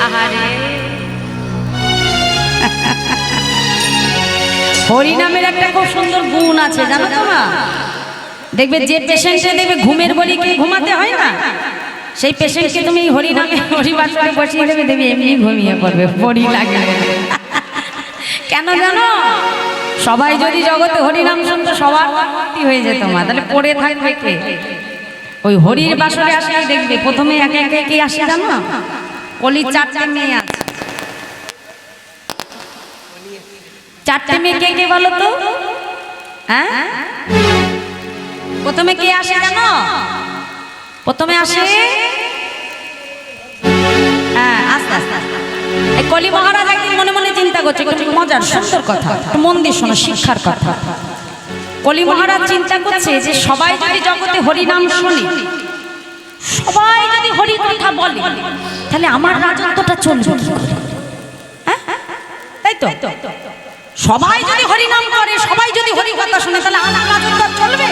আহারে হরিনামের একটা খুব সুন্দর গুণ আছে জানো তো মা? দেখবে যে পেশেন্টে দেখবে ঘুমের বড়ি কে ঘুমাতে হয় না, সেই পেশেন্টকে তুমি হরিনামে হরিবাসরে বসিয়ে দেবে, দেখবে এমনি ঘুমিয়ে পড়বে, বড়ি লাগে। কেন জানো? সবাই যদি জগতে হরিনাম শুনতো সবার মুক্তি হয়ে যেত মা, তাহলে পড়ে থাকবে কে? ওই হরির বাসরে আসলে দেখবে প্রথমে একে একে কে আসে জানো? কলির 4টে মেয়ে আছে। 4টে মেয়ে কে কে বলো তো? হ্যাঁ, প্রথমে কে আসে জানো? প্রথমে আসে আস্তে আস্তে এই কলি মহারাজ একদিন মনে মনে চিন্তা করছে, একটু মজার সুন্দর কথা, একটু মন দিয়ে শোনো, শিক্ষার কথা। কলি মহারাজ চিন্তা করছে যে সবাই যদি জগতে হরিনাম শুনে, সবাই যদি হরি কথা বলে, তাহলে আমার রাজত্বটা চলবে কি করে? তাই তো, সবাই যদি হরিনাম করে, সবাই যদি হরি কথা শুনে, তাহলে আমার রাজত্ব চলবে?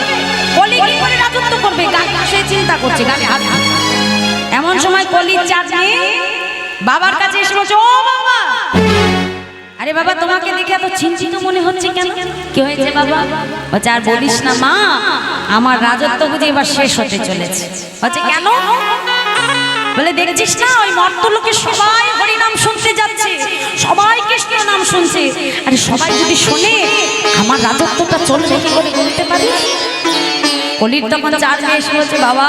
কলি কি করে রাজত্ব করবে? সে চিন্তা করছে গালে হাত। এমন সময় কলির 4 মেয়ে বাবার কাছে এসে বলছে, ও বাবা, আরে বাবা তোমাকে দেখে এত চিন্তিত মনে হচ্ছে কেন? কি হয়েছে বাবা? বলছে আর বলিস না মা, আমার রাজত্ব বুঝি এবার শেষ হতে চলেছে। বলছে কেন? বলে দেখছিস না ওই মর্তলোকে সবাই হরিনাম শুনতে যাচ্ছে, সবাই কৃষ্ণ নাম শুনছে, আরে সবাই যদি শোনে আমার রাজত্বটা চলবে কি করে বলতে পারিস? কলির তখন 4 মেয়ে এসে বলছে, বাবা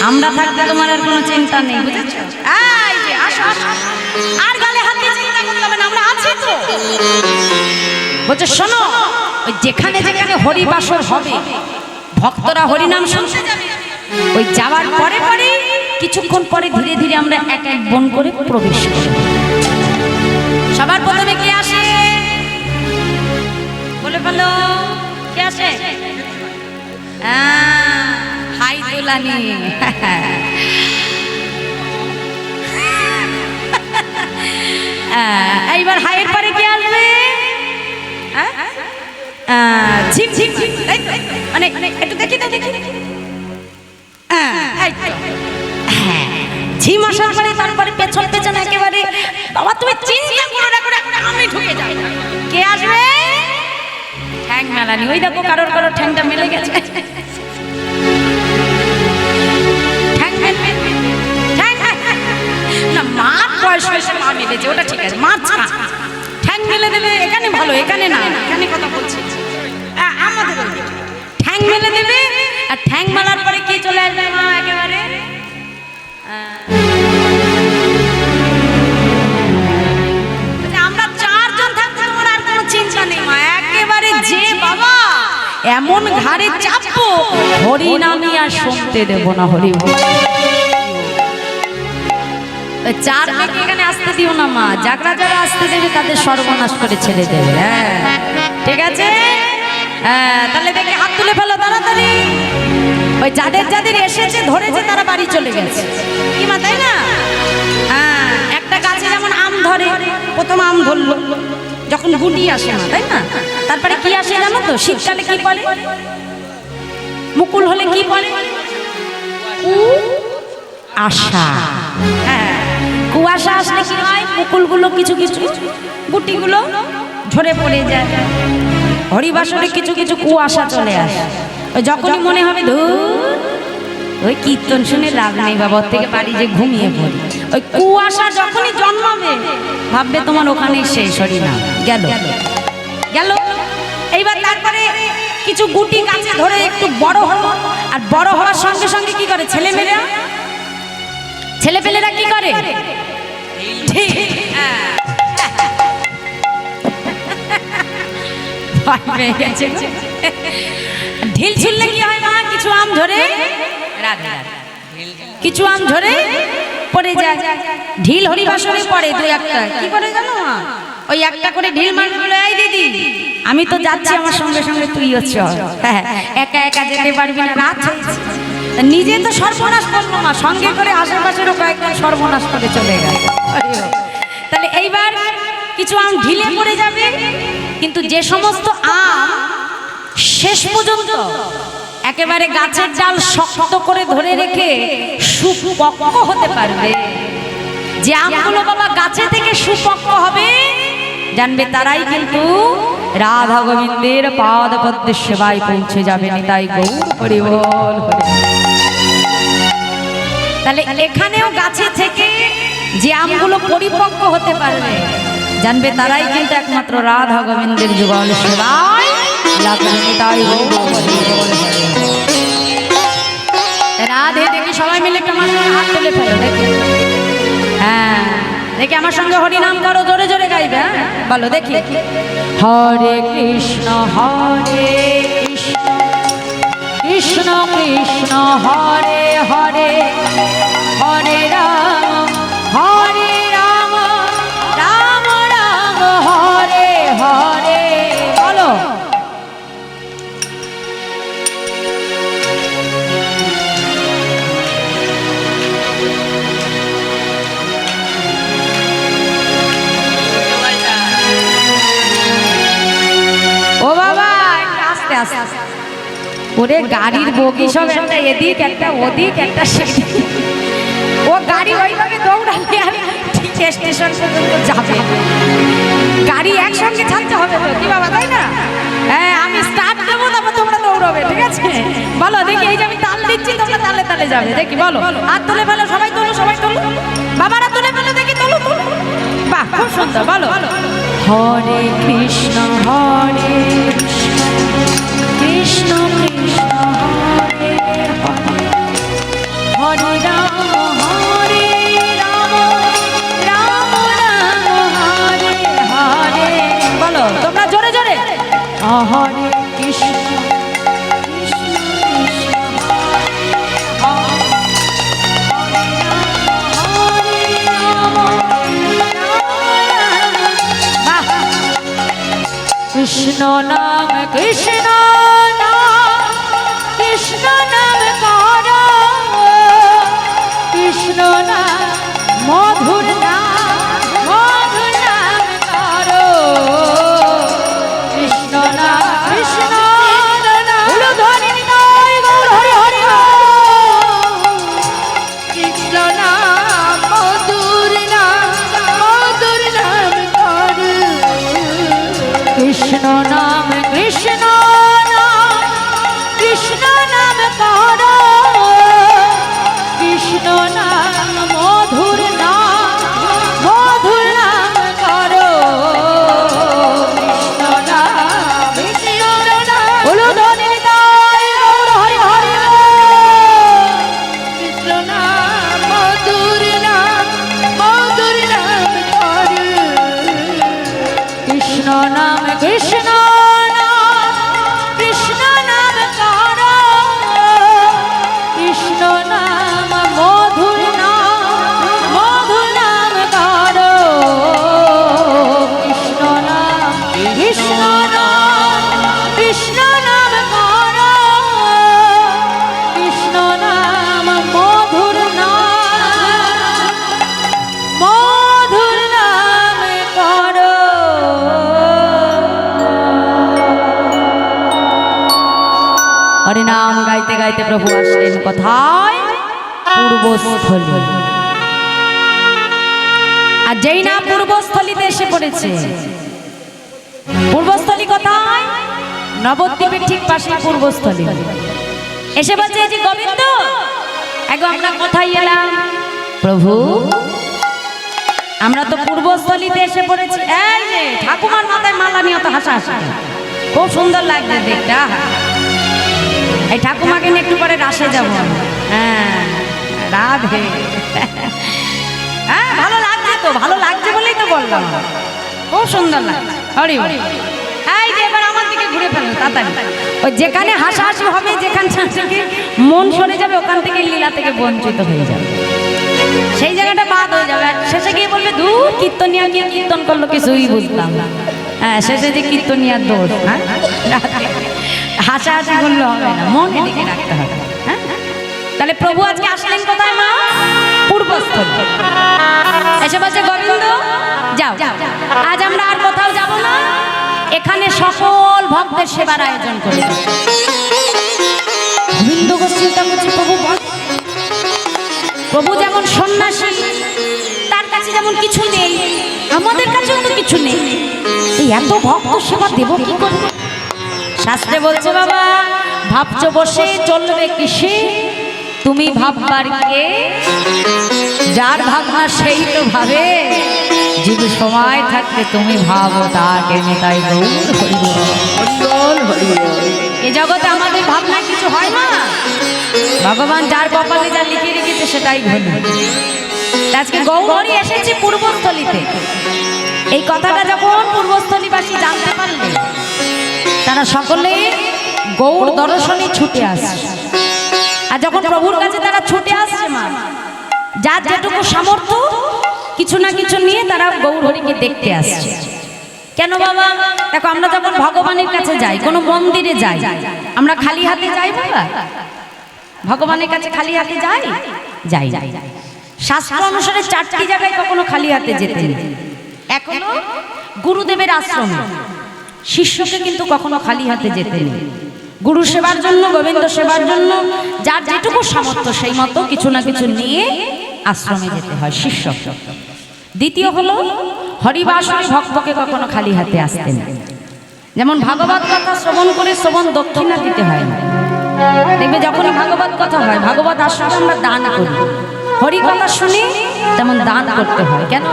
আমরা থাকতে তোমার আর কোনো চিন্তা নেই, বুঝেছো? এই যে আসো আসো, আর গালে হাত দিয়ে চিন্তা করতে হবে না, আমরা আছি তো। বলছে শোনো, ওই যেখানে যেখানে হরি বাসর হবে, ভক্তরা হরিনাম শুনতে যাবে, ওই যাওয়ার পরে পরে কিছুক্ষণ পরে ধীরে ধীরে আমরা এক এক বন করে প্রবেশ করি। সবার প্রথমে কে আসে বলে বলো, কে আসে? হাই দুলানি। এইবার হাইয়ের পরে কে আসবে? ঝিম ঝিম, মানে একটু দেখি তো, দেখি ঝিম আসার পরে তারপরে পেছন পেছন একেবারে, বাবা তুমি চিন্তা করো না, করে আমি ঢুকে যাই। কে আসবে? ঠ্যাং মেলানি। ওই দেখো কারোর কারোর ঠ্যাংটা মেলে গেছে। না মার বয়স হয়েছে, মা মেলেছে, ওটা ঠিক আছে, মার ঠ্যাং মেলে দেবে এখানে ভালো, এখানে না, এখানে কথা বলছি আমাদের ঠ্যাং মেলে দেবে। আর ঠ্যাং মেলার পরে কি চলে আসবে মা? একেবারে আমরা 4 জন থাকতে তোমার আর কোনো চিন্তা নেই মা, একেবারে যে বাবা এমন ঘাড়ে চাপবো হরিনামই আর শুনতে দেব না। হরি 4 মেয়েকে এখানে আসতে দিও না মা, যারা যারা আসতে দেবে তাদের সর্বনাশ করে ছেড়ে দেবে। হ্যাঁ ঠিক আছে, তাহলে দেখে হাত তুলে ফেলো তাড়াতাড়ি। ওই যাদের যাদের এসেছে ধরেছে তারা বাড়ি চলে গেছে, কি মা তাই না? একটা গাছে যেমন আম ধরে, প্রথম আম ধরলো যখন গুটি আসে না, তাই না? তারপরে কি আসে জানো তো? শীতকালে কি পড়ে? মুকুল হলে কি পড়ে? আশা। হ্যাঁ, কুয়াশা আসলে কি হয়? মুকুলগুলো কিছু কিছু গুটিগুলো ঝরে পড়ে যায়। হরিবাসরে কিছু কিছু কুয়াশা চলে আসে। ওই যখনই মনে হবে ধুর ওই কীর্তন শুনে লাভ নেই বাবা, ওর থেকে বাড়ি যে ঘুমিয়ে পড়ি, ওই কুয়াশা যখনই জন্মাবে ভাববে তোমার ওখানেই শেষ, হরিনাম গেল গেল। এইবার তারপরে কিছু গুটি গাছে ধরে একটু বড় হলো, আর বড় হওয়ার সঙ্গে সঙ্গে কি করে ছেলেপেলেরা কি করে? ঢিল ছুললে কি হয় মা? কিছু আম ধরে কিছু আম ধরে পড়ে যায়। ঢিল হরিবাসরে পড়ে 2-1টা, কি করে জানো মা? ওই একটা করে ঢিল মারবে, বলে এই দিদি আমি তো যাচ্ছি, আমার সঙ্গে সঙ্গে তুইও চল। একা একা যেতে পারবি না, রাত হয়েছে। নিজে তো সর্বনাশ করলো মা, সঙ্গে করে আশেপাশেরও কয়েকজন সর্বনাশ করে চলে গেল। তাহলে এইবার কিছু আম ঢিলে পড়ে যাবে, কিন্তু যে সমস্ত আম শেষ পর্যন্ত একেবারে গাছের ডাল শক্ত করে ধরে রেখে সুপক্ক হতে পারবে, যে আমগুলো বাবা গাছে থেকে সুপক্ক হবে জানবে তারাই কিন্তু রাধা গোবিন্দের পাদ পদ্মের সেবায় পৌঁছে যাবে। তাই গৌর হরি বল হরি। তাহলে এখানেও গাছে থেকে যে আমগুলো পরিপক্ক হতে পারবে জানবে তারাই কিন্তু একমাত্র রাধা গোবিন্দের যুগল সেবায় লাগবে। তাই গৌর হরি বল হরি। রাধে দেখি সবাই মিলে আমার সঙ্গে হাত তুলে ফেলো দেখি। হ্যাঁ দেখি আমার সঙ্গে হরি নাম করো, জোরে জোরে গাইবে। হ্যাঁ বলো দেখি। হরে কৃষ্ণ কৃষ্ণ কৃষ্ণ কৃষ্ণ হরে হরে হরে রাম রাম রাম হরে হরে। বলো ওরে গাড়ির বগি সব একটা এদিক একটা ওদিক একটা সেদিক, ও গাড়ি ওইভাবে দৌড়ালে আর ঠিক স্টেশন পর্যন্ত যাবে। গাড়ি একসঙ্গে ছাড়তে হবে তো কি বাবা, তাই না? হ্যাঁ আমি স্টার্ট দেবো তারপর তোমরা দৌড়াবে, ঠিক আছে? বলো দেখি, এই যে আমি তাল দিচ্ছি তোমরা তালে তালে যাবে। দেখি বলো, হাত তুলে ফেলো, সবাই তোলো সবাই তোলো, বাবারা তুলে ফেলো দেখি, তোলো তোলো। বাহ খুব সুন্দর। বলো হরে কৃষ্ণ কৃষ্ণ কৃষ্ণ হরে হরে হরে রাম রাম রাম হরে হরে। বলো তোমরা জোরে জোরে। হরে কৃষ্ণ কৃষ্ণ কৃষ্ণ কৃষ্ণ নাম কৃষ্ণ কৃষ্ণ নাম কর, কৃষ্ণ নাম মধুর নাম কর, কৃষ্ণ নাম কৃষ্ণ কৃষ্ণ নাম মধুর নাম কর, কৃষ্ণ নাম কৃষ্ণ কৃষ্ণ নাম কর, কৃষ্ণ নাম মধুর নাম কর, কৃষ্ণ নাম বলো ধনী নিতাই গৌর হরি হরি। কৃষ্ণ নাম মধুর নাম কর, কৃষ্ণ নাম কৃষ্ণ কৃষ্ণ নাম কর, কৃষ্ণ নাম মধুর নাম কর, কৃষ্ণ নাম কৃষ্ণ কৃষ্ণ নাম কর, কৃষ্ণ নাম মধুর নাম কর। হরি নাম গাইতে গাইতে প্রভু আসলেন কোথায়? পূর্বস্থলী। আর যেই না পূর্বস্থলীতে এসে পড়েছে, পূর্বস্থলী কোথায়? নবদ্বীপের ঠিক পাশে পূর্বস্থলী। এসে বলছে যে গোবিন্দ এখন আমরা কোথায় এলাম? প্রভু আমরা তো পূর্বস্থলীতে এসে পড়েছি। এই যে ঠাকুমার মাথায় মালা নিয়ে তো হাসা হাসা, খুব সুন্দর লাগছে দেখতে। এই ঠাকুমাকে নিয়ে একটু পরে রাসে যাব। হ্যাঁ রাধে। হ্যাঁ ভালো লাগছে তো, ভালো লাগছে বলেই তো বললাম, খুব সুন্দর লাগছে। হরি হরি। এই যে এবার আমার দিকে ঘুরে ফেলো তাড়াতাড়ি। ওই যেখানে হাসাহাসি হবে, যেখান থেকে মন সরে যাবে, ওখান থেকে লীলা থেকে বঞ্চিত হয়ে যাবে, সেই জায়গাটা বাদ হয়ে যাবে। শেষে গিয়ে বলবে দূর কীর্তনিয়া গিয়ে কীর্তন করলো, কিছুই বুঝলাম না। হ্যাঁ শেষে যে কীর্তনিয়ার দোষ। হ্যাঁ হাসাহাসি করলে হবে না, মন এদিকে রাখতে হবে। হ্যাঁ তাহলে প্রভু আজকে আসলেন কোথায়? মা পূর্বস্থলী। এসে বলছে গোবিন্দ যাও, আজ আমরা আর কোথাও যাব না, এখানে সকল ভক্তের সেবার আয়োজন করি। গোবিন্দ চিন্তা করছে প্রভু যেমন সন্ন্যাসী, তার কাছে যেমন কিছু নেই, আমাদের কাছেও তো কিছু নেই, এই এত ভক্ত সেবা দেব কি করে? শাস্ত্রে বলছে বাবা, ভাবছো বসে চলবে কিসে, তুমি ভাববার কে, যার ভাবনা সেই তো ভাবে, যদি সময় থাকতে তুমি ভাবো তাকে নিতাই গৌর হরি বল হরি বল। এ জগতে আমাদের ভাবনা কিছু হয় না, ভগবান যার কপালে যা লিখে রেখেছে সেটাই ঘটে। আজকে গৌর হরি এসেছে পূর্বস্থলীতে, এই কথাটা যখন পূর্বস্থলীবাসী জানতে পারলে তারা সকলে গৌর দর্শনে ছুটে আসছে। আর যখন প্রভুর কাছে তারা ছুটে আসছে, মা যার যেটুকু সামর্থ্য কিছু না কিছু নিয়ে তারা গৌর হরিকে দেখতে আসছে। কেন বাবা? দেখো, আমরা যখন ভগবানের কাছে যাই, কোনো মন্দিরে যাই, আমরা খালি হাতে যাই বাবা? ভগবানের কাছে খালি হাতে যাই? যাই যাই। শাস্ত্র অনুসারে 4টি জায়গায় কখনো খালি হাতে যেতে নেই। এক হলো গুরুদেবের আশ্রমে, শিষ্যকে কিন্তু কখনো খালি হাতে যেতে নেই। গুরু সেবার জন্য, গোবিন্দ সেবার জন্য যার যেটুকু সামর্থ্য সেই মতো কিছু না কিছু নিয়ে আশ্রমে যেতে হয় শিষ্য। দ্বিতীয় হলো হরিবাসরে ভক্তকে কখনো খালি হাতে আসতে নেই। যেমন ভাগবত কথা শ্রবণ করে শ্রবণ দক্ষিণা দিতে হয় না। দেখবে যখনই ভাগবত কথা হয়, ভাগবত আশ্রমে আমরা দান করি, হরি কথা শুনি তেমন দান করতে হয়। কেন?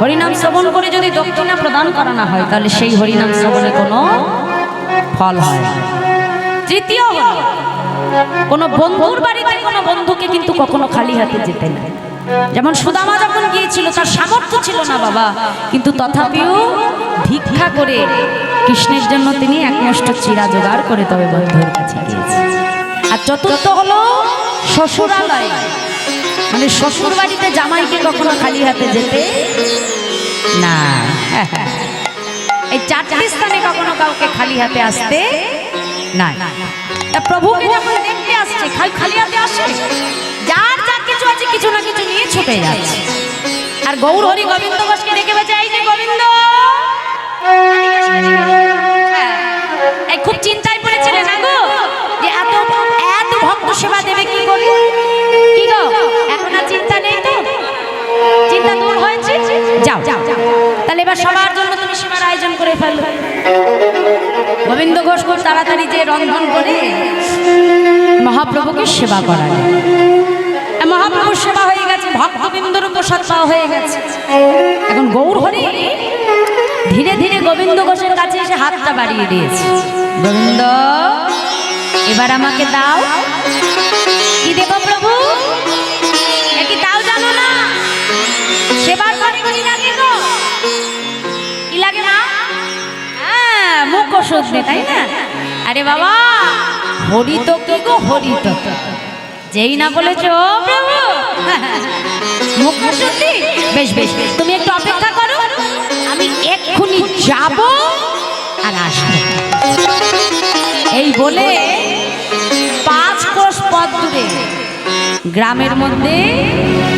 হরিনাম শ্রবণ করে যদি দক্ষিণা প্রদান করা না হয় তাহলে সেই হরিনাম শ্রবণে কোনো ফল হয় না। তৃতীয় হলো কোনো বন্ধুর বাড়িতে কোনো বন্ধুকে কিন্তু কখনো খালি হাতে যেতে না। যেমন সুদামা যখন গিয়েছিল, তার সামর্থ্য ছিল না বাবা, কিন্তু তথাপিও ভিক্ষা করে কৃষ্ণের জন্য তিনি একমষ্ট চিরা জোগাড় করে তবে বন্ধুর কাছে গিয়েছে। আর চতুর্থ হলো শ্বশুরালয়, মানে শ্বশুর বাড়িতে জামাইকে কখনো খালি হাতে যেতে না। এই 4টি স্থানে কখনো কাউকে খালি হাতে আসতে না। তা প্রভুকে যখন দেখতে আসছে, খালি হাতে আসে, যার যা কিছু আছে কিছু না কিছু নিয়ে ছুটে যাচ্ছে। আর গৌর হরি গোবিন্দ ঘোষকে দেখে বলছে, এই যে গোবিন্দ, এই খুব চিন্তায় পড়েছিলেন না গো, যে এত এত ভক্ত সেবা দেবে কি করে? কি গো, এখন আর চিন্তা নেই তো? চিন্তা দূর হয়েছে? যাও তাহলে এবার সবার জন্য তুমি সেবার আয়োজন করে ফেলো। গোবিন্দ ঘোষ খুব তাড়াতাড়ি যে রন্ধন করে মহাপ্রভুকে সেবা করায়। মহাপ্রভুর সেবা হয়ে গেছে, ভক্তবৃন্দর প্রসাদ পাওয়া হয়ে গেছে। এখন গৌর হরি ধীরে ধীরে গোবিন্দ ঘোষের কাছে এসে হাতটা বাড়িয়ে দিয়েছে। গোবিন্দ, এবার আমাকে দাও। কি দেব প্রভু? কি দাও জানো না? সেবার পরে কি লাগে গো? কি লাগে না? হ্যাঁ, মুখ শুদ্ধে, তাই না? আরে বাবা, হরি তো কি গো, হরি তো যেই না বলেছ প্রভু মুখ শুদ্ধি। বেশ বেশ, তুমি একটু অপেক্ষা করো, আমি এক্ষুনি যাব আর আসবো। এই বলে 5 কোষ পথ দূরে গ্রামের মধ্যে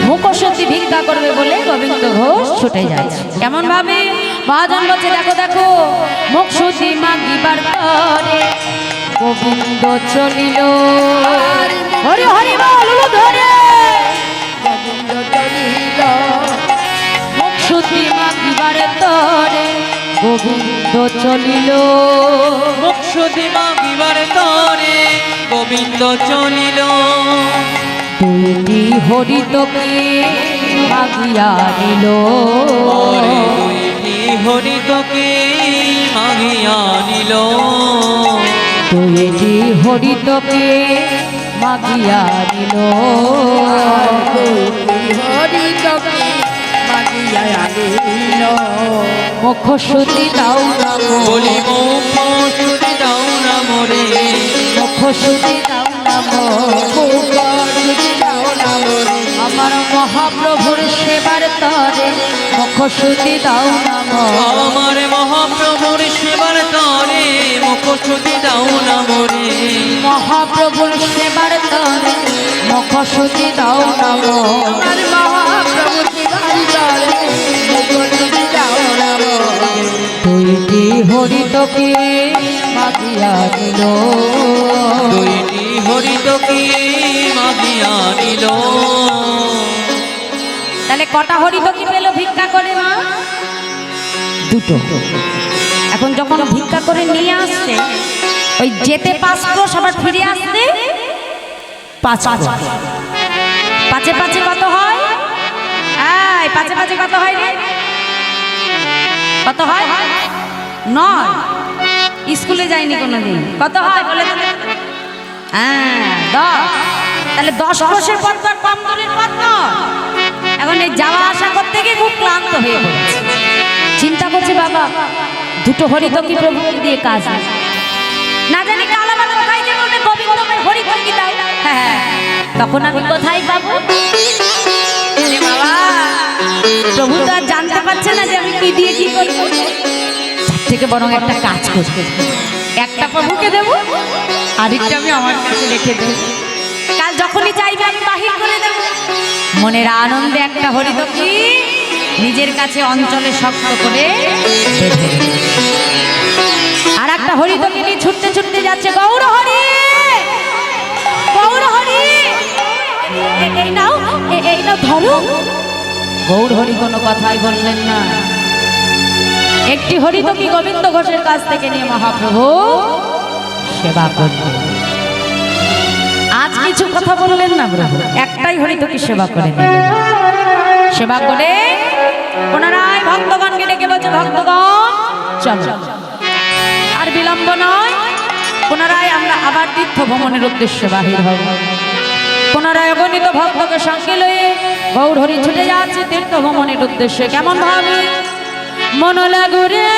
মুখশুদ্ধি ভিক্ষা করবে বলে গোবিন্দ ঘোষ ছুটে যাচ্ছে। কেমন ভাবে মহাজন বলছে, দেখো দেখো, মুখশুদ্ধি মাগিবার পরে গোবিন্দ চলিল, হরি হরি বল ধরে গোবিন্দ চলিল, মুখশুদ্ধি মাগিবার তরে গোবিন্দ চলিল, মুখশুদ্ধি মাগিবার তরে গোবিন্দ চলিল। দুইটি হরিতকে মাগিয়া নিল, দুইটি হরিতকে মাগিয়া নিল, দুইটি হরিতকে মাগিয়া নিল, হরিতকে মাগিয়া নিল। মুখশুদ্ধি দাও না বলি মুখশুদ্ধি দাও না মোরে, মুখশুদ্ধি দাও না মুখশুদ্ধি দাও না মোরে, আমার মহাপ্রভুর সেবার তরে মুখশুদ্ধি দাও না আমার মহাপ্রভুর সেবার তরে মুখশুদ্ধি দাও না মোরে, মহাপ্রভুর সেবার তরে মুখশুদ্ধি দাও না আমার মহাপ্রভুর সেবার তরে মুখশুদ্ধি দাও না। দুইটি হরিতকে মাগিয়া নিল, দুইটি হরিতকে মাগিয়া নিল। তাহলে কটা হরিতকি পেল ভিক্ষা করে মা? দুটো। এখন যখন ভিক্ষা করে নিয়ে আসছে, ওই যেতে 5 ক্রোশ আবার ফিরে আসতে 5 ক্রোশ। 5 5 কত হয়? 5 5 কত হয় রে? কত হয়? 9। স্কুলে যাইনি কোনোদিন। কত হয় বলে? 10। তাহলে 10 ক্রোশের পথ তো আর কম দূরের পথ নয়। এখন এই যাওয়া আসা করতে গিয়ে খুব ক্লান্ত হয়ে পড়েছে। চিন্তা করছে বাবা, দুটো হরিতকি প্রভুকে দিয়ে কাজ না জানি কাল আবার কোথায় যে বলবে গোবিন্দময় হরিতকি দাও। হ্যাঁ, তখন আমি কোথায় পাবো? আরে বাবা, প্রভু তো আর জানতে পারছে না যে আমি কি দিয়ে কি করবো। তার থেকে বরং একটা কাজ করব, একটা প্রভুকে দেব, আরেকটা আমি আমার কাছে রেখে দেব। কাল যখনই চাইবে আমি বাহির করে দেব। মনের আনন্দে একটা হরিতকি নিজের কাছে অঞ্চলে শক্ত করে আর একটা হরিতকি নিয়ে ছুটতে ছুটতে যাচ্ছে। গৌর হরি, গৌর হরি, এই নাও ধরো। গৌর হরি কোনো কথাই বললেন না। একটি হরিতকি গোবিন্দ ঘোষের কাছ থেকে নিয়ে মহাপ্রভু সেবা করলেন। আজ কিছু কথা বললেন না প্রভু, একটাই হরিতকি সেবা করে নিলেন। সেবা করে পুনরায় ভক্তগণকে ডেকে বলছে, ভক্তগণ চলো, আর বিলম্ব নয়, পুনরায় আমরা আবার তীর্থ ভ্রমণের উদ্দেশ্যে বাহির হব। পুনরায় অগণিত ভক্তকে সঙ্গে লয়ে গৌর হরি ছুটে যাচ্ছে তীর্থ ভ্রমণের উদ্দেশ্যে। কেমন ভাবে? মন লাগুরে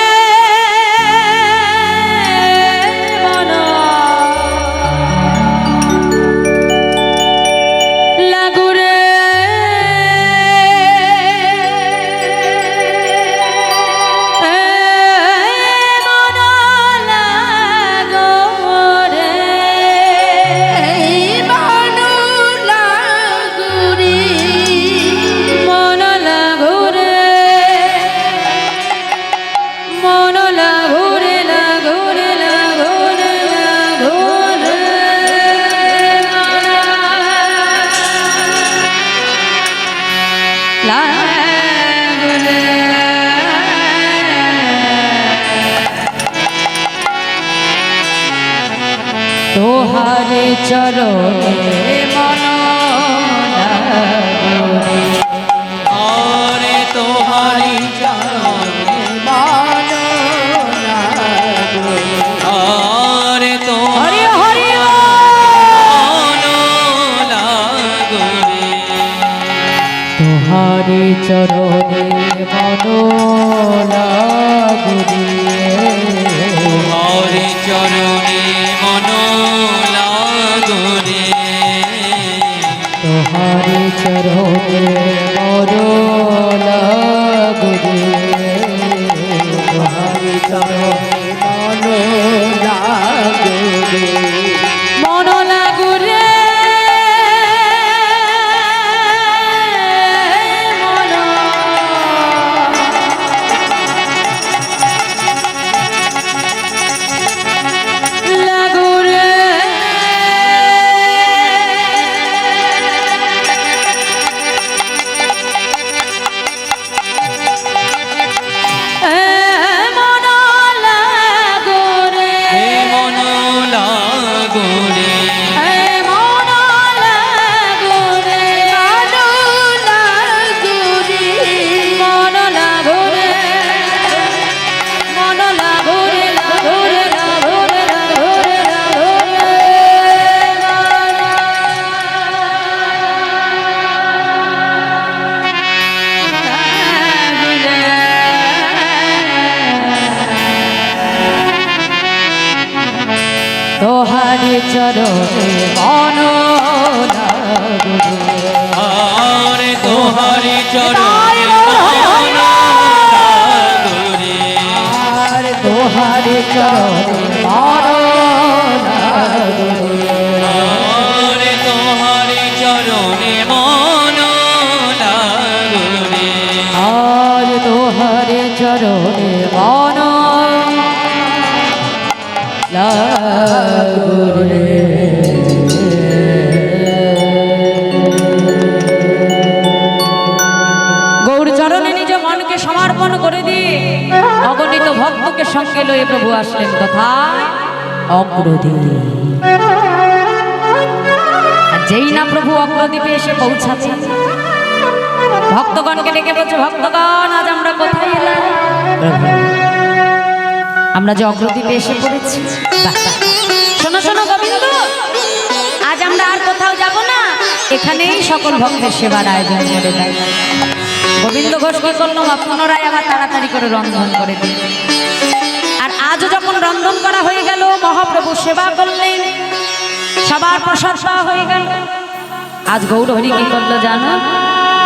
তোহারে চরণে মন লাগুরে, আরে তোহারি চরণে মন লাগুরে, আরে তোহারি হরি মন লাগুরে, তোহারে চরণে মন লাগুরে, তোহারি চরণে মন লাগুরে, তোহারে চরণে মন লাগুরে, তোহারে চরণে মন লাগুরে, মন লাগুরে, তোহারে চরণে মন লাগুরে, আরে তোহারি চরণে মন লাগুরে, আর তোহারে চরণে মন লাগুরে, আরে তোহারি চরণে মন লাগুরে, আর তোহারে চরণে মন লাগুরে। ভগবানকে সমর্পণ করে দিয়ে অগণিত ভক্তকে সঙ্গে লয়ে প্রভু আসলেন কোথায়? অগ্রদ্বীপে। আর যেই না প্রভু অগ্রদ্বীপে এসে পৌঁছাচ্ছে, ভক্তগণকে ডেকে বলছে, ভক্তগণ আজ আমরা কোথায় এলাম? প্রভু, আমরা যে অগ্রদ্বীপে এসে পড়েছি। বাহ, বাহ। শোনো শোনো গোবিন্দ, আজ আমরা আর কোথাও যাব না, এখানেই সকল ভক্তের সেবার আয়োজন করে দেয়। গোবিন্দ ঘোষ কি করলো? পুনরায় আবার তাড়াতাড়ি করে রন্ধন করে দিল। আর আজও যখন রন্ধন করা হয়ে গেল, মহাপ্রভু সেবা করলেন, সবার প্রসাদ পাওয়া হয়ে গেল। আজ গৌরহরি কি করলো জানো?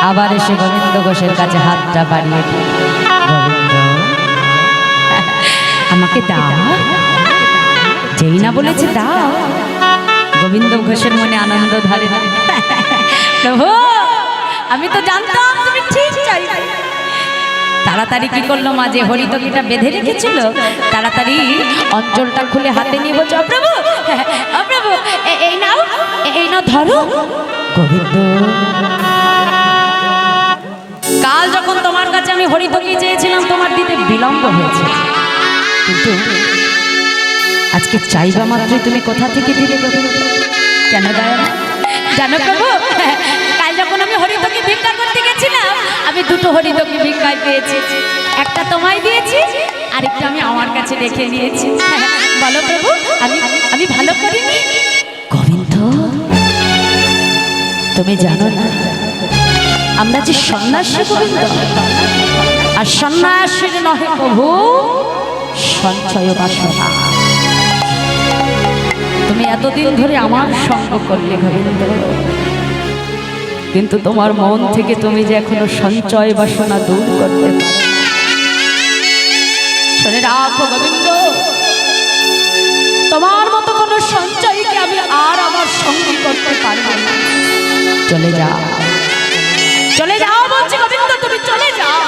আবার এসে গোবিন্দ ঘোষের কাছে হাতটা বাড়িয়ে দিল, গোবিন্দ আমাকে দাও। যেই না বলেছে দাও, গোবিন্দ ঘোষের মনে আনন্দ ধরে। প্রভু, আমি তো জানতাম তুমি ঠিক চাইবে। তাড়াতাড়ি কি করলো? মাঝে হরিতকিটা বেঁধে রেখেছিল, তাড়াতাড়ি অঞ্চলটা খুলে হাতে নিয়ে বলছে, প্রভু প্রভু এই নাও, এই নাও ধরো। গোবিন্দ, কাল যখন তোমার কাছে আমি হরিতকি চেয়েছিলাম, তোমার দিতে বিলম্ব হয়েছে, কিন্তু আজকে চাইবা মাত্রই তুমি কোথা থেকে দিলে? কেন দয়া? জানো প্রভু, কাল যখন আমি হরিতকি ভিক্ষা করতে গেছিলাম, আমি দুটো হরিতকি ভিক্ষায় পেয়েছি। একটা তোমায় দিয়েছি, আরেকটা আমি আমার কাছে রেখে নিয়েছি। বলো প্রভু, আমি ভালো করিনি? গোবিন্দ, তুমি জানো না আমরা যে সন্ন্যাসী গোবিন্দ, আর সন্ন্যাসীর নহে প্রভু সঞ্চয় বাসনা। তুমি এতদিন ধরে আমার সঙ্গ করলে গোবিন্দ, কিন্তু তোমার মন থেকে তুমি যে এখনো সঞ্চয় বাসনা দূর করতে পারো। শুনে রাখো গোবিন্দ, তোমার মতো কোনো সঞ্চয়কে আমি আর আমার সঙ্গী করতে পারবো না। চলে যাও, চলে যাও বলছি গোবিন্দ, তুমি চলে যাও।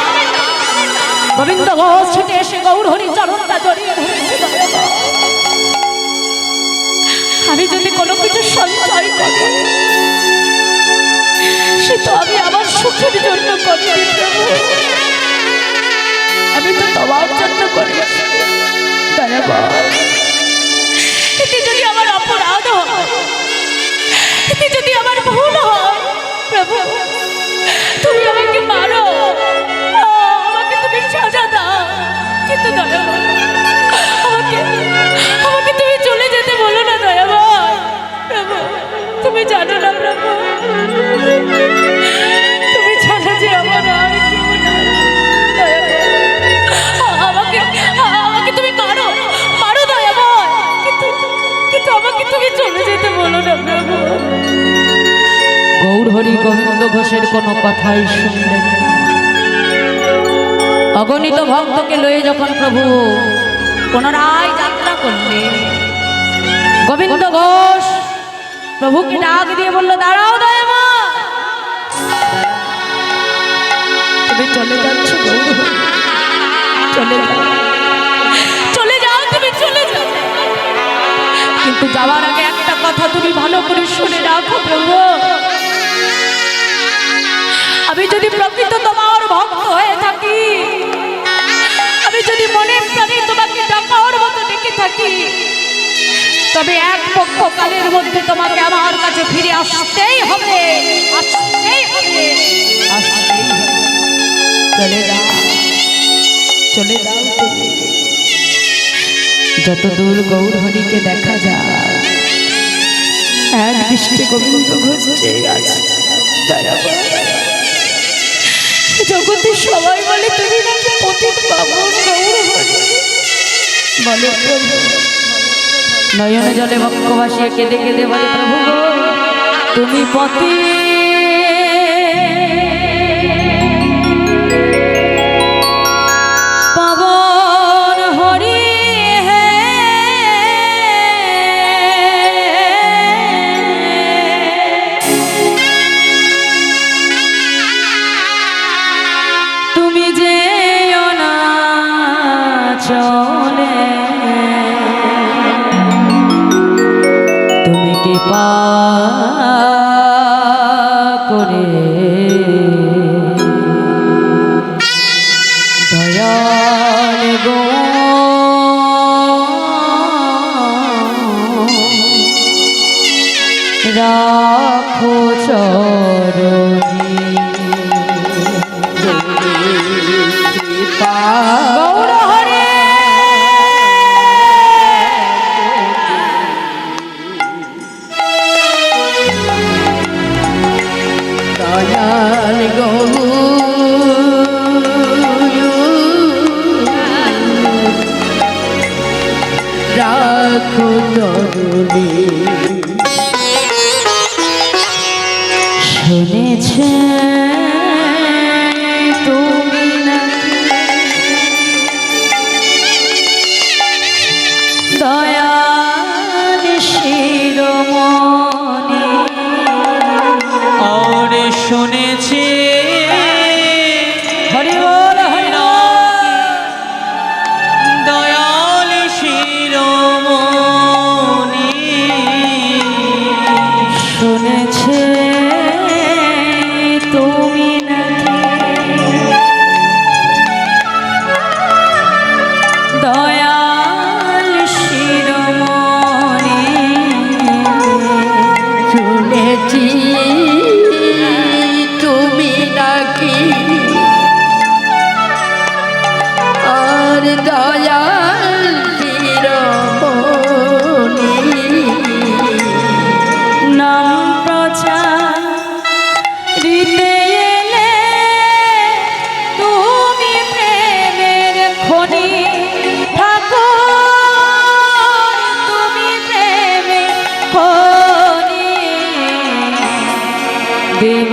গোবিন্দ ঘোষ ছুটে এসে গৌরহরি চরণটা জড়িয়ে ধরেছিল। আমি যদি কোনো কিছু সঞ্চয় করি, সে তো আমি আমার সুখের জন্য করি। আমি তো তোমার জন্য করি। এতে যদি আমার অপরাধ হয়, এতে যদি আমার ভুল হয়, প্রভু তুমি আমাকে মারো, আমাকে তুমি সাজা দাও, কিন্তু দয়াবান আমাকে তুমি চলে যেতে বলো না। দয়াবান প্রভু, তুমি জানো না প্রভু, তুমি জানো যে আমার আর কেউ নাই। আমাকে তুমি মারো, মারো দয়াবান, কিন্তু আমাকে তুমি চলে যেতে বলো না প্রভু। গৌরহরি গোবিন্দ ঘোষের কোনো কথাই শুনলেন না। অগণিত ভক্তকে লয়ে যখন প্রভু পুনরায় যাত্রা করলেন, গোবিন্দ ঘোষ প্রভুকে ডাক দিয়ে বলল, দাঁড়াও দয়াবান, তুমি চলে যাচ্ছ গৌরহরি, চলে যাও, চলে যাও, তুমি চলে যাও, কিন্তু যাওয়ার আগে একটা কথা তুমি ভালো করে শুনে রাখো প্রভু। আমি যদি প্রকৃত তোমার ভক্ত হয়ে থাকি, আমি যদি মনের প্রাণে তোমাকে ডাকার মতো ডেকে থাকি, তবে এক পক্ষকালের মধ্যে তোমাকে আমার কাছে ফিরে আসতেই হবে, আসতেই হবে, আসতেই হবে। চলে যাও, চলে যাও তুমি। যত দূর গৌরহরিকে দেখা যায়, এক দৃষ্টি গোবিন্দ ঘোষ চেয়ে আছে। জগতে সবাই বলে তুমি নাকি পতিত পাবন গৌরহরি। বলো প্রভু, নয়নে জলে বক্ষ ভাসিয়ে কেঁদে কেঁদে বলে, প্রভু গো তুমি পতি পাবন হরি হে, তুমি যে চলে তুমি কৃপা করে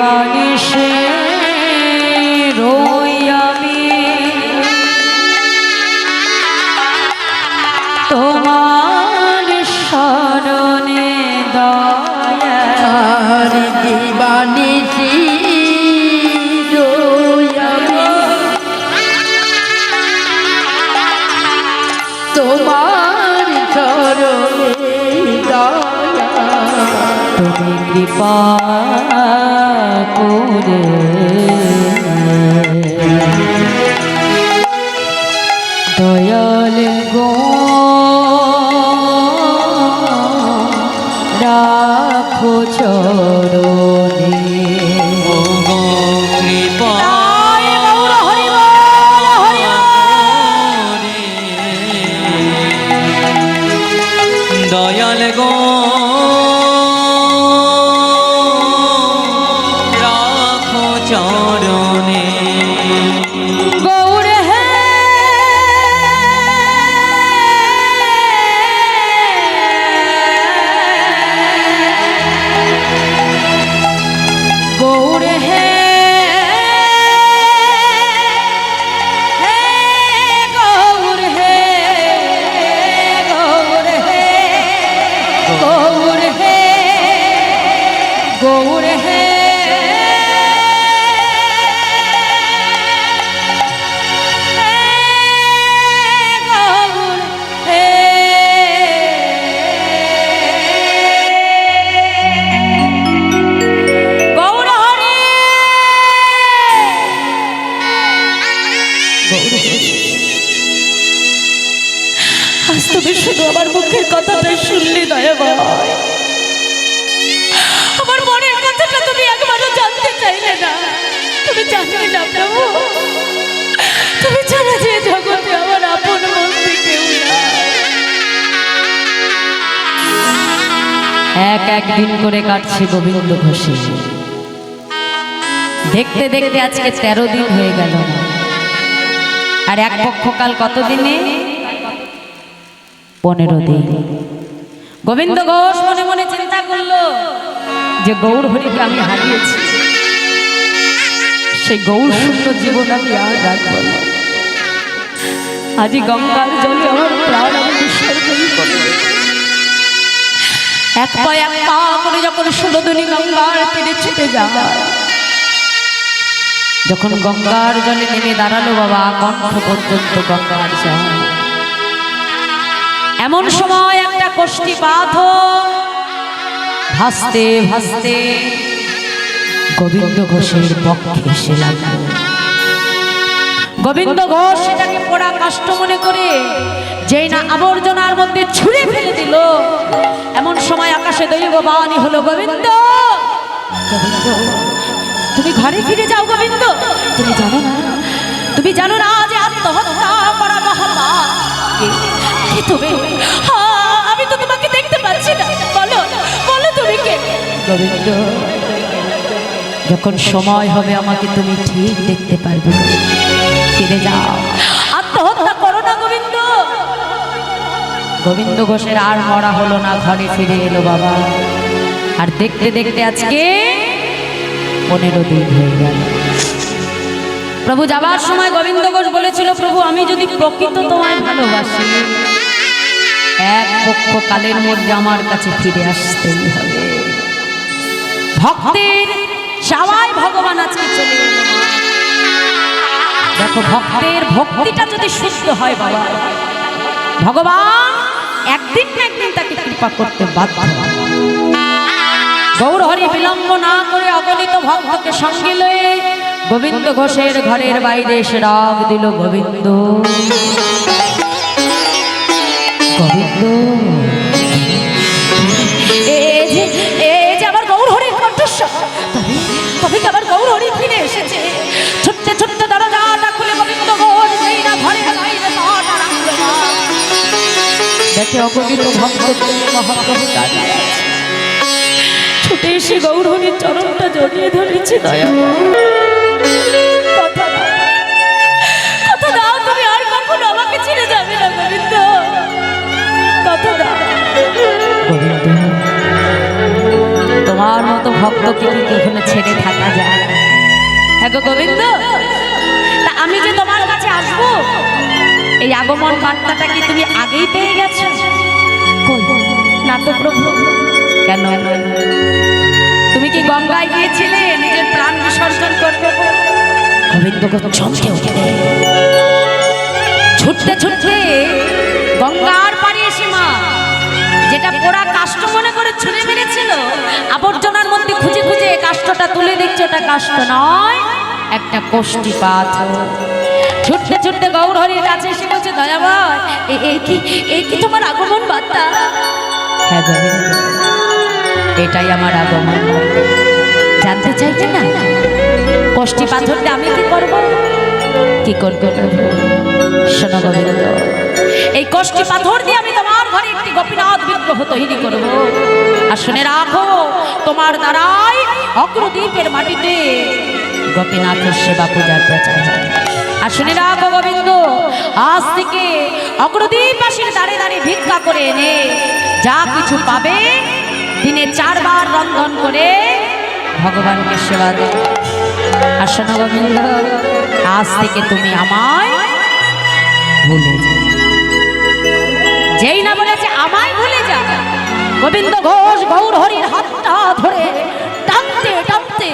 বানিশে রই আমি তোমার শরণে দয়ার দিবানিসি রই আমি তোমার চরণে দয়া তুমি কৃপা করে দয়াল গো রাখো চরণে দয়াল গো রাখো চরণে গৌর হে গৌর হে গৌর হে গৌর হে গৌর হে গৌর হে আজ তুমি শুধু আমার মুখের কথাটাই শুনলি দয়া ভাই, আমার মনের কথাটা তুমি একবারও জানতে চাইলে না। তুমি জানলে না প্রভু, তুমি ছাড়া যে জগতে আমার আপন বলতে কেউ নাই। এক দিন করে কাটছে গোবিন্দ ঘোষে, দেখতে দেখতে আজকে 13 দিন হয়ে গেল না। আর এক পক্ষকাল কত দিনে? 15 দিন। গোবিন্দ ঘোষ মনে মনে চিন্তা করলো যে গৌর হরিকে আমি হারিয়েছি, সেই গৌর শূন্য জীবন আমি আর রাখবো না। আজি গঙ্গার জলে আমার প্রাণ আমি বিসর্জন করব। এক পা করে যখন সুরধনী গঙ্গার তীরে ছুটে যায়, যখন গঙ্গার জলে নেমে দাঁড়ালো বাবা, কণ্ঠ পর্যন্ত গঙ্গার জল। এমন সময় একটা কষ্টি পাথর ভাসতে ভাসতে গোবিন্দ ঘোষের পক্ষে এসে লাগলো। গোবিন্দ ঘোষ সেটাকে পোড়া কাষ্ঠ মনে করে যেই না আবর্জনার মধ্যে ছুঁড়ে ফেলে দিল, এমন সময় আকাশে দৈববাণী হলো, গোবিন্দ গোবিন্দ তুমি ঘরে ফিরে যাও। গোবিন্দ তুমি জানো না, তুমি জানো না যে আত্মহত্যা করা মহাপাপ। কি তুমি? আমি তো তোমাকে দেখতে পাচ্ছি না, বলো বলো তুমি কে? গোবিন্দ যখন সময় হবে আমাকে তুমি ঠিক দেখতে পারবে, ফিরে যাও, আত্মহত্যা করো না গোবিন্দ। গোবিন্দ ঘোষের আর মরা হলো না, ঘরে ফিরে এলো বাবা। আর দেখতে দেখতে আজকে 15 দিন হয়ে গেল। প্রভু যাবার সময় গোবিন্দ ঘোষ বলেছিল, প্রভু আমি যদি প্রকৃত তোমায় ভালোবাসি, এক পক্ষ কালের মধ্যে আমার কাছে ফিরে আসতেই হবে। ভক্তের সবাই ভগবান আজকে চলে এলো। দেখো ভক্তের ভক্তিটা যদি শুদ্ধ হয় বাবা, ভগবান একদিন না একদিন তাকে কৃপা করতে বাধ্য। গৌর হরি বিলম্ব না করে অগণিত ভক্তকে সঙ্গে লয়ে গোবিন্দ ঘোষের ঘরের বাইরে এসে ডাক দিল, গোবিন্দ গোবিন্দ। আবার গৌর হরির কণ্ঠস্বর, তবে কি আবার গৌর হরি ফিরে এসেছে। ছোট্ট ছোট্ট দরজাটা খুলে গোবিন্দ ঘোষ যেই না ঘরের বাইরে পাটা রাখলো, দেখে অগণিত ভক্ত মহাপ্রভু দাঁড়িয়ে আছে। ছুটে এসে গৌর হরির চরণটা জড়িয়ে ধরেছে। দয়া কথা দাও, তুমি আর কখনো আমাকে ছেড়ে যাবে না গোবিন্দ, কথা দাও। গোবিন্দ তোমার মতো ভক্তকে কি কখনো ছেড়ে থাকা যায়? হ্যাঁ গো গোবিন্দ, তা আমি যে তোমার কাছে আসবো, এই আগমন বার্তাটা কি তুমি আগেই পেয়ে গেছো? কই, না তো প্রভু। কেন? তুমি কি গঙ্গায় গিয়েছিলে নিজের প্রাণ বিসর্জন করতে? গোবিন্দ চমকে উঠে ছুটতে ছুটতে গঙ্গার পাড়ে এসে মা যেটা পোড়া কাষ্ঠ মনে করে ছুঁড়ে মেরেছিল, আবর্জনার মধ্যে খুঁজে খুঁজে কাষ্ঠটা তুলে দেখছে ওটা কাষ্ঠ নয়, একটা কোষ্ঠী পাথর। ছুটতে ছুটতে গৌর হরির কাছে এসে বলছে, দয়াময়, এই কি তোমার আগমন বার্তা? হ্যাঁ গোবিন্দ, এটাই আমার আগমন। জানতে চাইছে না কোষ্ঠী পাথরটা আমি কি করব? কি করবো? শোনো গোবিন্দ, এই কোষ্ঠী পাথর দিয়ে আমি তোমার ঘরে একটি গোপীনাথ বিগ্রহ তৈরি করব। আর শুনে রাখো, তোমার দ্বারাই অগ্রদ্বীপের মাটিতে গোপীনাথের সেবা পূজার প্রচার হবে। আর শুনে রাখো গোবিন্দ, আজ থেকে অগ্রদ্বীপবাসীর দাঁড়ে দাঁড়ে ভিক্ষা করে এনে যা কিছু পাবে দিনে 4 বার রন্ধন করে ভগবানকে সেবা দেবে। আর শোনো গোবিন্দ, আজ থেকে তুমি আমায় ভুলে যাও। যেই না বলেছে আমায় ভুলে যা, গোবিন্দ ঘোষ গৌর হরির হাতটা ধরে টানতে টানতে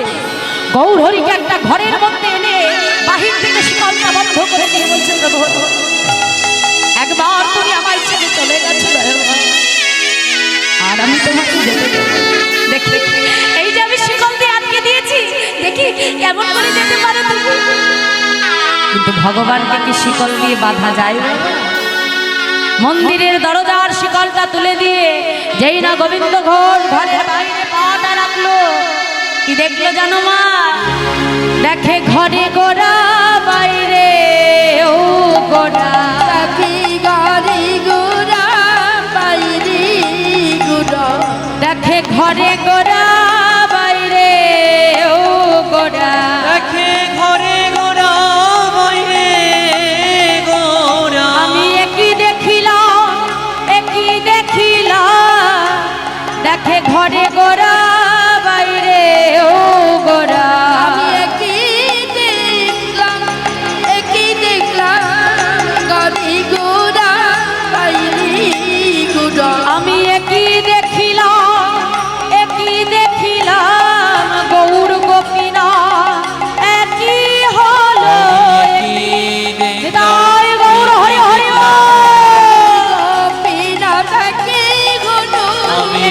গৌর হরিকে একটা ঘরের মধ্যে এনে বাহির থেকে শিকলটা বন্ধ করে দিয়ে বলছে, প্রভু একবার তুমি আমায় ছেড়ে চলে গেছো, আর আমি তোমাকে যেতে দেব। দেখি এই যে আমি শিকল দিয়ে আটকে দিয়েছি, দেখি কেমন করে যেতে পারো তুমি। কিন্তু ভগবানকে কি শিকল দিয়ে বাঁধা যায়? মন্দিরের দরজার শিকলটা তুলে দিয়ে যেই না গোবিন্দ ঘোষ ঘরের বাইরে পাটা রাখলো, কি দেখলো জানো মা? দেখে ঘরে গোড়া বাইরে ও গোড়া, দেখি ঘরে গোড়া বাইরে গোড়া, দেখে ঘরে গোড়া বাইরে ও গোড়া, দেখে ঘরে গোড়া বাইরে গোড়া। আমি একই দেখিলাম দেখে ঘরে গোড়া বাইরে ও গোড়া, আমি একই দেখলাম ঘরে গোড়া বাইরে গোড়া, আমি একই দেখিলাম গৌর গোপীনা একই হলো হৃদয় গৌর হরি হরি গোপীনা দেখি গুলো, আমি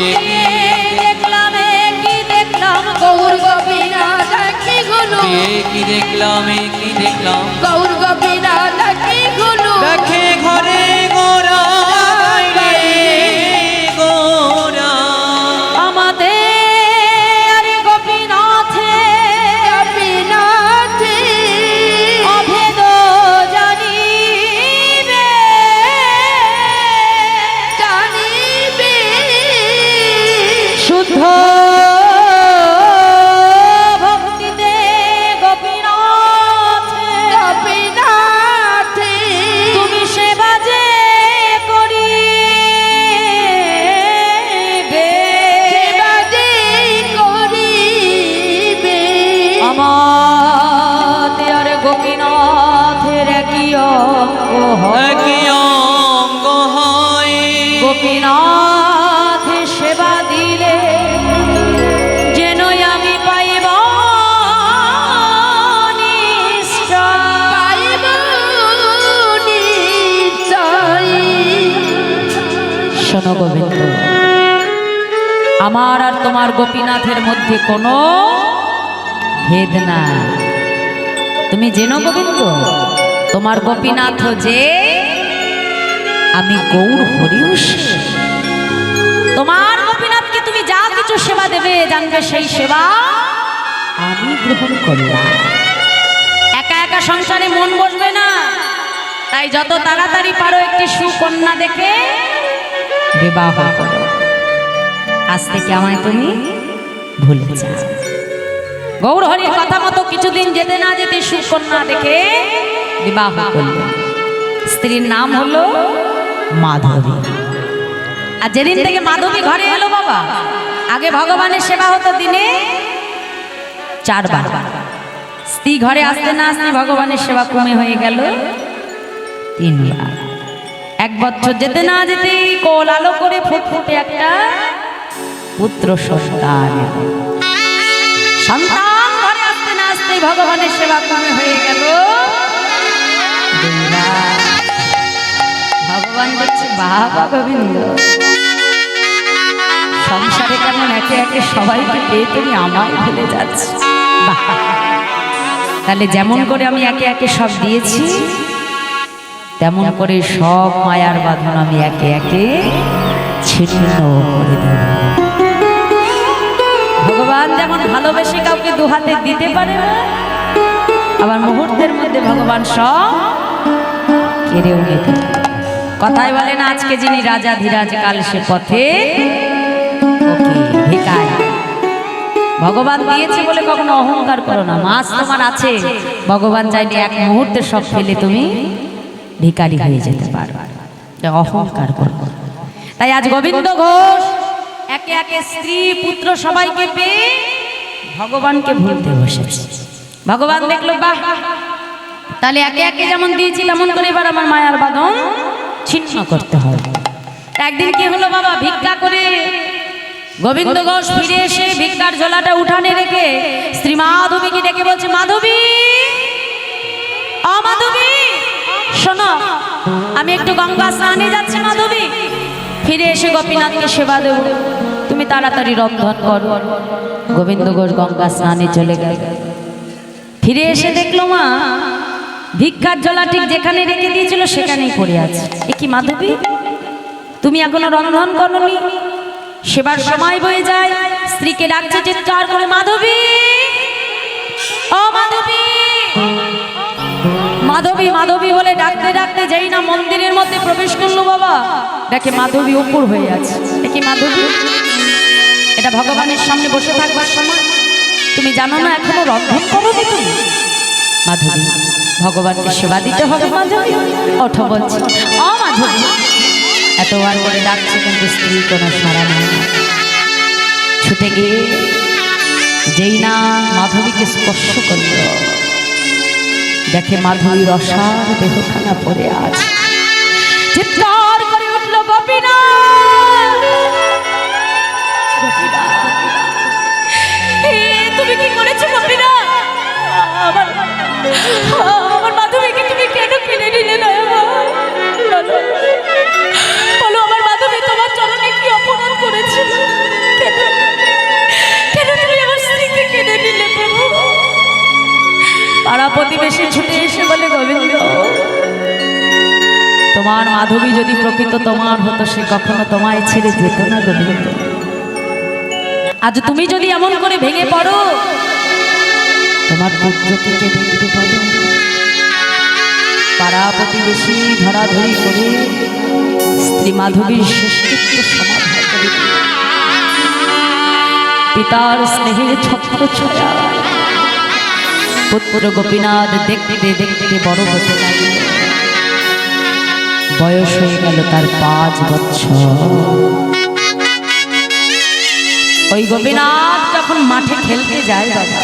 দেখলাম গৌর গোপীনা দেখি গুলো, কি দেখলাম গৌর গোপীনা দেখি গুলো, দেখে ঘরে গোড়া বাইরে গোড়া। আমাদের গোপীনাথে গোপীনাথে অভেদ জানিবে, জানিবে শুদ্ধ ভক্তিতে গোপীনাথে গোপীনাথে তুমি সেবা যে করিবে, সেবা যে করিবে, আমাদের গোপীনাথের একই অঙ্গ হয়, একই অঙ্গ হয়। গোপীনাথ সেবা দিলে যেন আমি পাইব নিশ্চয়। পাইব নিশ্চয়। শোনো গোবিন্দ, আমার আর তোমার গোপীনাথের মধ্যে কোনো ভেদ না। তুমি জেনো গোবিন্দ, তোমার গোপীনাথ যে আমি গৌর হরিও সে। তোমার গোপীনাথকে তুমি যা কিছু সেবা দেবে জানবে সেই সেবা আমি গ্রহণ করলাম। একা একা সংসারে মন বসবে না, তাই যত তাড়াতাড়ি পারো একটি সুকন্যা দেখে বিবাহ করো। আজ থেকে আমায় তুমি ভুলে যাও। গৌর হরির কথা মতো কিছুদিন যেতে না যেতে সুকন্যা দেখে বিবাহ করলেন। স্ত্রীর নাম হলো মাধবী। আর যেদিন থেকে মাধবী ঘরে এলো বাবা, আগে ভগবানের সেবা হতো দিনে 4 বার। স্ত্রী ঘরে আসতে না আসতে ভগবানের সেবা কমে হয়ে গেল 3 বার। 1 বছর যেতে না যেতেই কোল আলো করে ফুটফুটে একটা পুত্র সন্তান। সন্তান ঘরে আসতে না আসতে ভগবানের সেবা কমে হয়ে গেল 2 বার। ভগবান দেখছে বাবা গোবিন্দ সংসারে কেমন একে একে সবাইকে পেয়ে তুমি আমায় ভুলে যাচ্ছ। তাহলে যেমন করে আমি একে একে সব দিয়েছি তেমন করে সব মায়ার বাঁধন আমি একে একে ছিন্ন করে দেব। ভগবান যেমন ভালোবেসে কাউকে 2 হাতে দিতে পারে না, আবার মুহূর্তের মধ্যে ভগবান সব কেড়েও নিতে পারে। কথায় বলে না, আজকে যিনি রাজা ধীরাজ কাল সে পথে ভিখারি। ভগবান দিয়েছে বলে কখনো অহংকার করো না। মাছ তোমার আছে, ভগবান চাইলে 1 মুহূর্তে সব ফেলে তুমি ভিখারি হয়ে যেতে পারো। অহংকার করো। তাই আজ গোবিন্দ ঘোষ একে একে স্ত্রী পুত্র সবাইকে পেয়ে ভগবানকে ভুলতে বসেছে। ভগবান দেখলো বাহ, তাহলে একে একে যেমন দিয়েছি তেমন করে এবার আমার মায়ার বাঁধন ছিন্ন করতে হবে। একদিন কি হলো বাবা, ভিক্ষা করে গোবিন্দ ঘোষ ফিরে এসে ভিক্ষার ঝোলাটা উঠানে রেখে শ্রী মাধবীকে ডেকে বলছে, মাধবী, মাধবী শোনো, আমি একটু গঙ্গা স্নানে যাচ্ছি মাধবী, ফিরে এসে গোপীনাথকে সেবা দেব, তুমি তাড়াতাড়ি রন্ধন করো। গোবিন্দ ঘোষ গঙ্গা স্নানে চলে গেল। ফিরে এসে দেখলো মা ভিক্ষার ঝোলা ঠিক যেখানে রেখে দিয়েছিল সেখানেই পড়ে আছে। এ কি মাধবী, তুমি এখনো রন্ধন করোনি? সেবার সময় বয়ে যায়, স্ত্রীকে ডাকছে চিৎকার করে, মাধবী, ও মাধবী, মাধবী, মাধবী বলে ডাকতে ডাকতে যেই না মন্দিরের মধ্যে প্রবেশ করলো বাবা, দেখে মাধবী উপর হয়ে আছে। এ কি মাধবী, এটা ভগবানের সামনে বসে থাকবার সময়, তুমি জানো না এখনো রন্ধন করোনি তুমি? মাধবী, ভগবানকে সেবা দিতে হবে মাধবী, ওঠো বলছি। মাধবী এতবার করে ডাকছে কিন্তু স্ত্রী কোনো সাড়া নেই। ছুটে গিয়ে যেই না মাধবীকে স্পর্শ করল, দেখে মাধবীর অসার দেহখানা পড়ে আছে। চিৎকার করে উঠল, গোপীনাথ, তুমি কি করেছো গোপীনাথ? আমার মাধবীকে তুমি কেন কিনে নিলে না? বলো আমার মাধবী তোমার চরণে কি অপরাধ করেছে? কেন তুমি আমার স্ত্রীকে কিনে নিলে? পাড়া প্রতিবেশী ছুটে এসে বলে, গোবিন্দ, তোমার মাধবী যদি প্রকৃত তোমার হতো সে কখনো তোমায় ছেড়ে যেত না গোবিন্দ। আজ তুমি যদি এমন করে ভেঙে পড়ো, তোমার পুত্রকে কে দেখতে পারো? পাড়া প্রতিবেশী ধরাধরি করে স্ত্রী মাধবীর শ্রেষ্ঠত্ব সমাধান করে পিতার স্নেহের ছত্র ছায়া পুত্র গোপীনাথ দেখতে দেখতে বড় হতে লাগল। বয়স হয়ে গেল তার 5 বছর। ওই গোপীনাথ যখন মাঠে খেলতে যায় বাবা,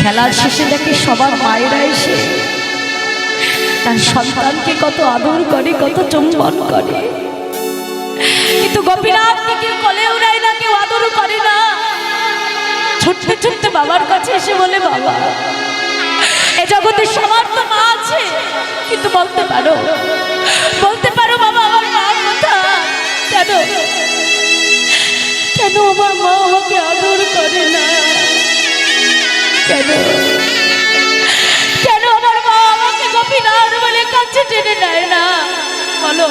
খেলার শেষে দেখে সবার মায়েরা এসে তার সন্তানকে কত আদর করে, কত চুম্বন করে, কিন্তু গোপীনাথকে কেউ কোলে উড়ায় না, কেউ আদর করে না। ছোট্ট ছোট্ট বাবার কাছে এসে বলে, বাবা, এ জগতে সবার তো মা আছে, কিন্তু বলতে পারো বাবা আমার মা কোথায়? কেন কেন আমার মা আমাকে আদর করে না? কেন কেন আমার মা আমাকে গোপীনাথ বলে কাছে টেনে নেয় না? বলো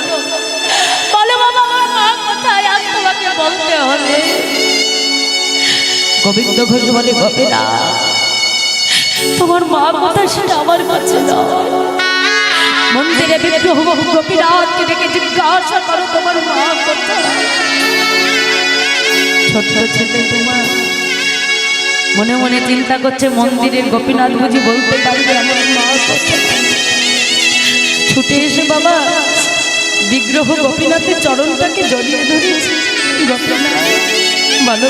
বলো বাবা আমার মা কোথায়? আজ তোমাকে বলতে হবে। গোবিন্দ ঘোষ বলে, গোপীনাথ, তোমার মা কোথায় সেটা আমার কাছে দাও। মন্দিরে বিগ্রহ গোপীনাথকে ডেকে জিজ্ঞাসা করো তোমার মা কোথায়। ছোট্ট ছেলে তোমার মনে মনে চিন্তা করছে, মন্দিরের গোপীনাথ বুঝি বলতে পারবে আমার মা কোথায়। ছুটে এসে বাবা বিগ্রহ গোপীনাথের চরণটাকে জড়িয়ে ধরেছে। গোপীনাথ বলো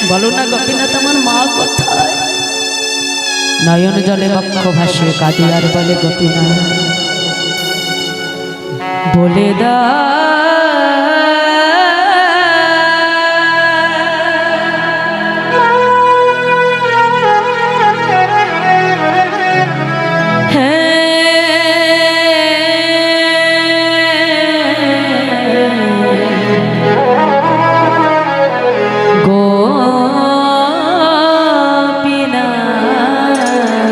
বলো না গোপীনাথ আমার মা কোথায়? নয়ন জলে বক্ষ ভাসে কাঁদে আর বলে গোপীনাথ বলে দাও